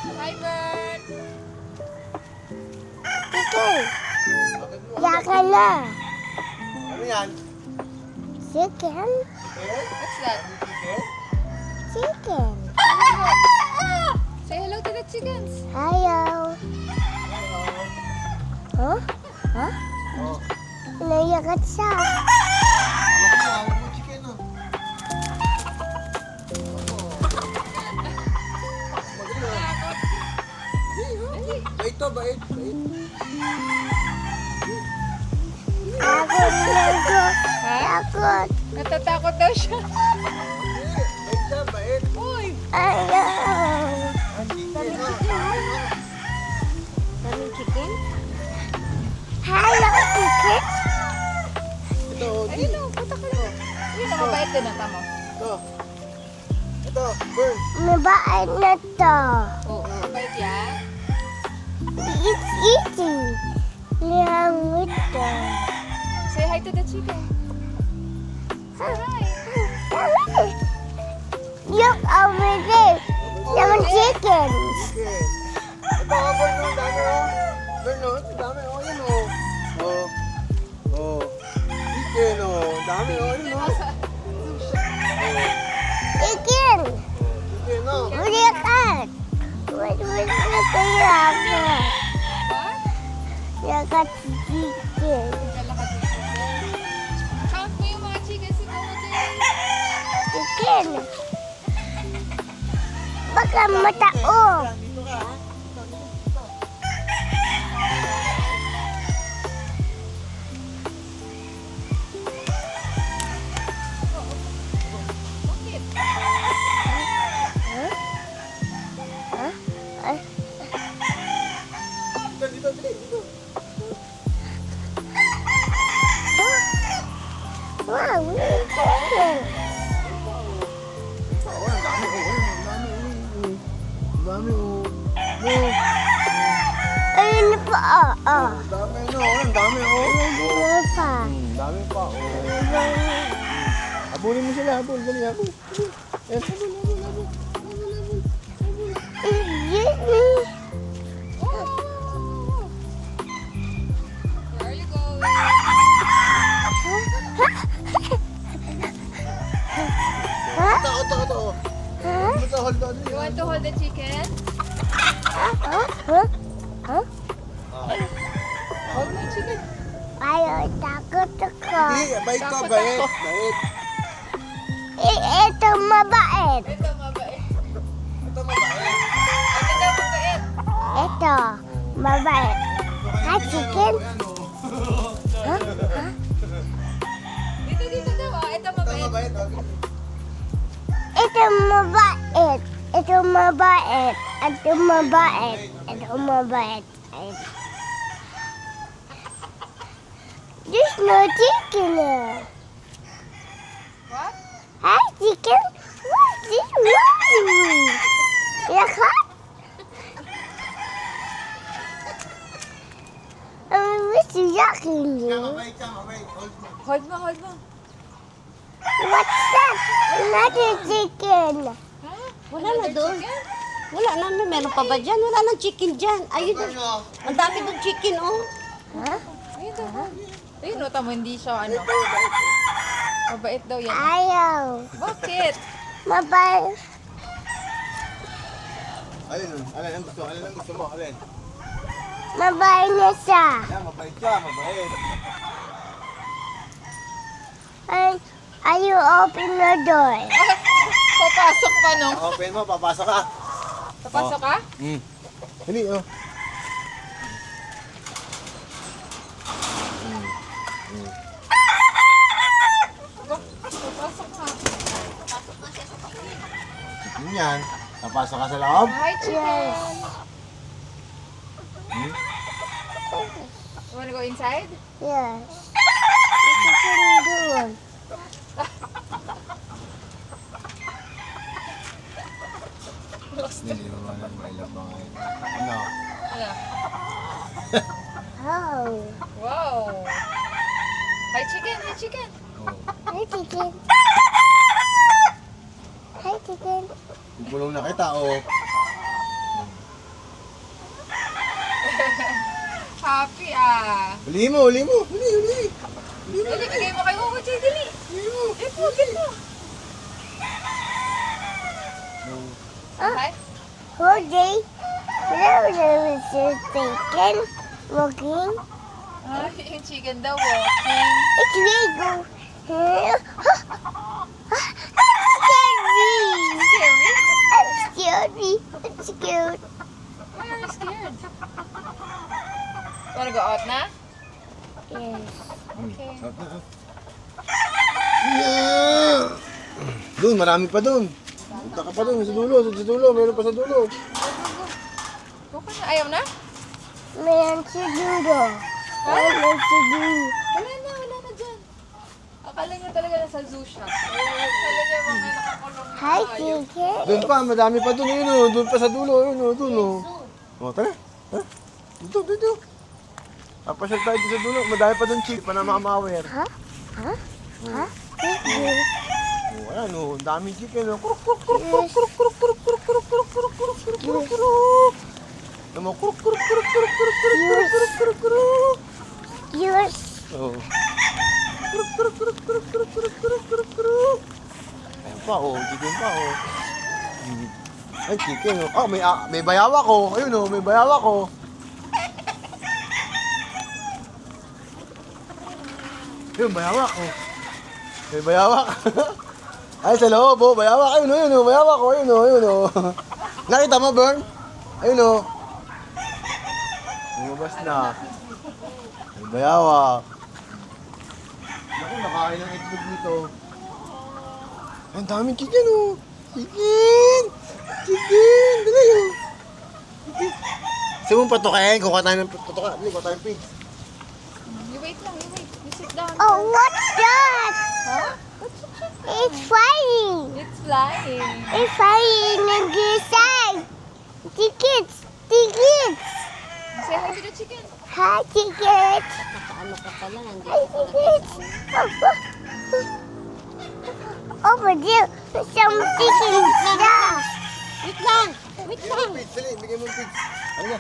Hi, bird. Chicken. Yakan na. Ano yan? Chicken. What's that? Chicken. Say hello to the chickens. Hello. Huh? Huh? Oh. Nayakat siya. Hawak mo chicken oh. Bait to, bait. Takot na Ha? Takot. Natatakot daw siya. Bait siya, bait. Uy! Ayaw. Ang chicken oh. Daming chicken? Hello, chicken. Ito, oh, Ayun o, punta ka lang. Ayun o, mabait din ang tamo. ito. Ito, bird. Mabait na to. Oo, mabait yan. It's eating. Yang ito. Say hi to the chicken. Say hi. Look over there. Some chickens. Chicken. Ito, oh, bird no, dami oh. Bird no, dami oh, yan oh. Oh. Oh. Chicken oh, dami oh, yan oh. Chicken. Chicken oh. Berikan. Wait, kaya What? yakat chicken. Kala ka chicken. Count mo yung mga chicken si Mama Jane. Chicken. Baka matao. Dito ka. Bakit? Ay, Dito, dito. wow, chicken. Oh, ang dami oh, ang dami oh. Ang dami oh. Oh. Ayun na pa, Ang dami no, ang dami oh. Ayun pa. Ang dami pa oh. Habulin mo sila, habul, dali, habul. Eh, habul. Oh! Where are you going? Ito. Ito, hold on. You want to hold the chicken? Hold my chicken. Ayaw, takot ako. Hindi, bait ka, Takot bait. ako. Bait. Ito mabait. Ito, mabait. Ito mabait. Ito daw, mabait. Ito, mabait. Hi, chicken. Ayan, oh. Dito daw. Ito, Ito mabait. mabait. Okay. Ito mabait. Ito mabait. Ito mabait. Ito mabait. There's no chicken here. What? Hi, chicken. What's this moving? Yakat? What's yucking Siya, you? mabait siya, mabait. Hold mo. Hold mo, hold mo. What's that? Another chicken. Ha? Wala na Another doon. chicken? Wala na, meron pa ba dyan? Wala nang chicken dyan. Ayun, Ano? ang dami doon chicken, oh. Huh? Ayun daw. Ayun, no, tamo, hindi siya, ano. Ito, bait. Mabait daw yan. Ayaw. Bakit? Mabait. Alin ang gusto mo, alin? Mabait na siya. Yan, mabait siya, mabait. Are you open the door? Papasok pa, no? Open mo, papasok ka. Papasok ka? Hindi, oh. Papasok ka. Chicken yan. Papasok ka sa loob. Hi, chicken. Yes. You wanna go inside? Yes. What can you do? Hindi mo man ang mailap mga yun. Ano? Ano? Oh. Wow. Hi, chicken. Hi, chicken. Oh. Hi, chicken. Hi, chicken. Ibulong na kita, oh. Huli mo, huli mo. Huli, huli. Dali, bigay mo kay Momo Chay, dali. Eh, pugil mo. Okay? Whole day, whenever was taken, walking, Ah, yung chicken daw, walking. it's Lego. Scary. Scary? I'm scary. I'm scared. Why are you scared? Wanna go out na? Yes. Okay. Doon, marami pa doon. Punta ka pa doon, sa dulo, meron pa sa dulo. Go ka na. Ayaw na? Man, siguro. Wala siguro. Wala na dyan. Akala niya talaga nasa zoo siya. Akala niya mga nakakulong na Hi, hayop. chicken. Doon pa, madami pa doon, yun o. Doon pa sa dulo, yun o, doon o. O, tara. Ha? Dito. Papasyal tayo dito sa dulo. Madami pa doon, chick. Pa na makamawer. Huh? Huh? Huh? Thank you. O, ayan o. Ang daming chicken o. Kuruk, kuruk, kuruk, kuruk, kuruk, kuruk, kuruk, kuruk, kuruk, kuruk, kuruk, kuruk, kuruk, kuruk, kuruk. Alam mo, kuruk, kuruk, kuruk, kuruk, kuruk, kuruk, kuruk, kuruk, kuruk, kuruk. Yours. O. Kuruk, kuruk, kuruk, kuruk, kuruk, kuruk, kuruk, kuruk, kuruk. Ayan pa o. Chicken pa o. Ay, chicken o. Oh, may bayawa ko. Ayun o, may bayawa ko. Yun, bayawak. Oh. May bayawak. Ay, sa loob, oh. Bayawak. Ayun, oh. Bayawak, oh. Ayun, oh. Nakita mo, Bern? Ayun, oh. Lumabas na. May bayawak. Naku, nakain ng itlog dito. Ang daming chicken, oh. Chicken! Dali, oh. Gusto mong patukain? Kuha tayo ng patuka. Dali, kuha tayo ng pigs. You wait lang, you wait. You sit down. Oh, what's that? Huh? It's flying. It's flying. It's flying in the side. Tickets. Tickets. Say hi to the chicken. Hi, tickets. Ano ka pala, nandito Hi, pala tickets. ka. Over there, some chickens there. Wait lang! Wait lang! Pigs, dali. Bigyan mo ng pigs. Ano na?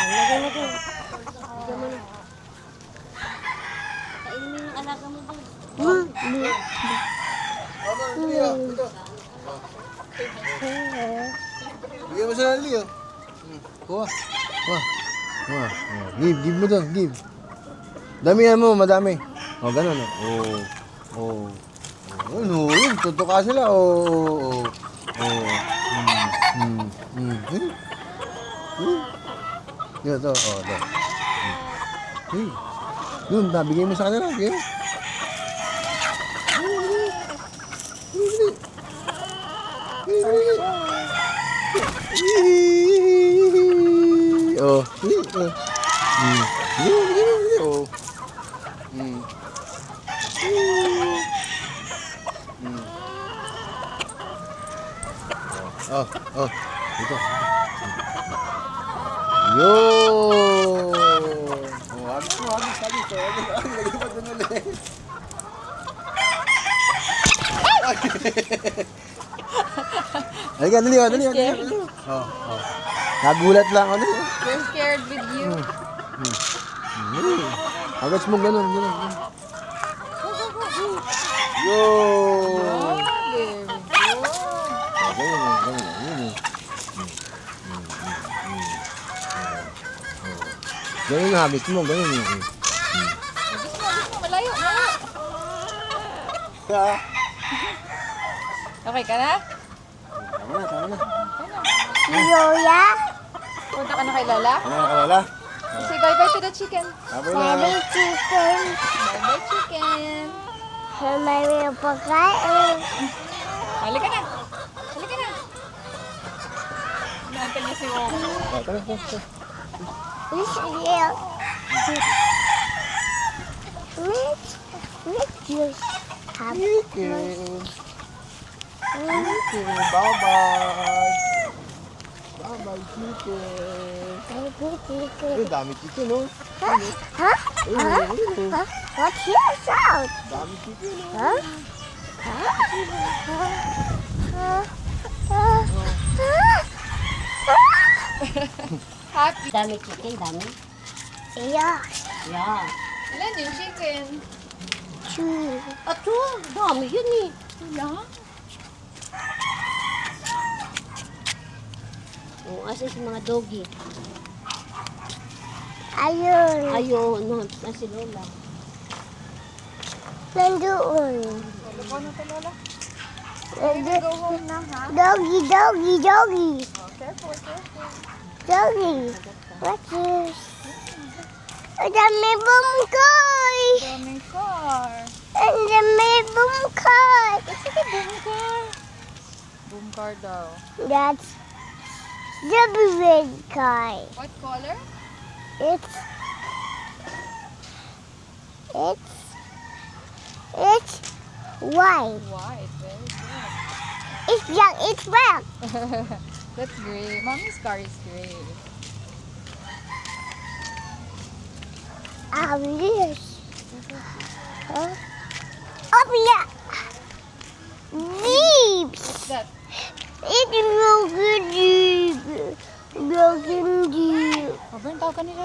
Lagay mo doon. Lagay mo na. Kainin mo yung alaga mo doon. Tama, dali, oh. Dito. Bigyan mo sa nali, oh. Kuha. Give mo doon, give. Damihan mo, madami. Oh, ganun, oh. Ano, yun, tutuka sila, oh. Yun, ito, oh, ito. Yun, nabigay mo sa kanila, okay? Oh, oh, ito. Yo! Oh, habis. Lagay pa doon ulit. Halika, dali. Oh. Nagulat lang ako. We're scared with you. Agad mo, ganun. Yo! Oh, there we go. Ganun yung habit mo, ganun yung. Gusto mo, malayo. Okay ka na? Tama na. Yoya. Punta ka na kay Lola? Ano na kalala? Say bye-bye to the chicken. Sabi Daddy na. chicken. Bye-bye, chicken. May pagkain. Halika na. Naantay niya si Momo. Tara. This here. Let's just have Chicken. Bye-bye. Bye-bye, chicken. chicken. Ay, dami chicken, oh. Huh? Huh? What's your sound? Dami chicken, oh. Huh? Huh? Happy. Dami chicken, dami. Yeah. Yeah. Ilan yung chicken? 2. Ato, dami yun eh. Ilan? O, asa si mga doggy? Ayun. Ayun, na si Lola. Nandoon. Lugaw na to, Lola. Baby, go home na, ha? Doggy, doggy, doggy. Oh, careful, careful. Doggy. What's this? Ang dami bumkoy. Daming car. Ang dami bumkoy. That's like a boom car. Boom car daw. That's the red car. What color? It's white. White. Very good. It's young. It's black. That's gray. Mommy's car is gray. This. Huh? Oh yeah. Leaves. What's that? It's broken deep. Broken deep. Auburn, tawag ka nila,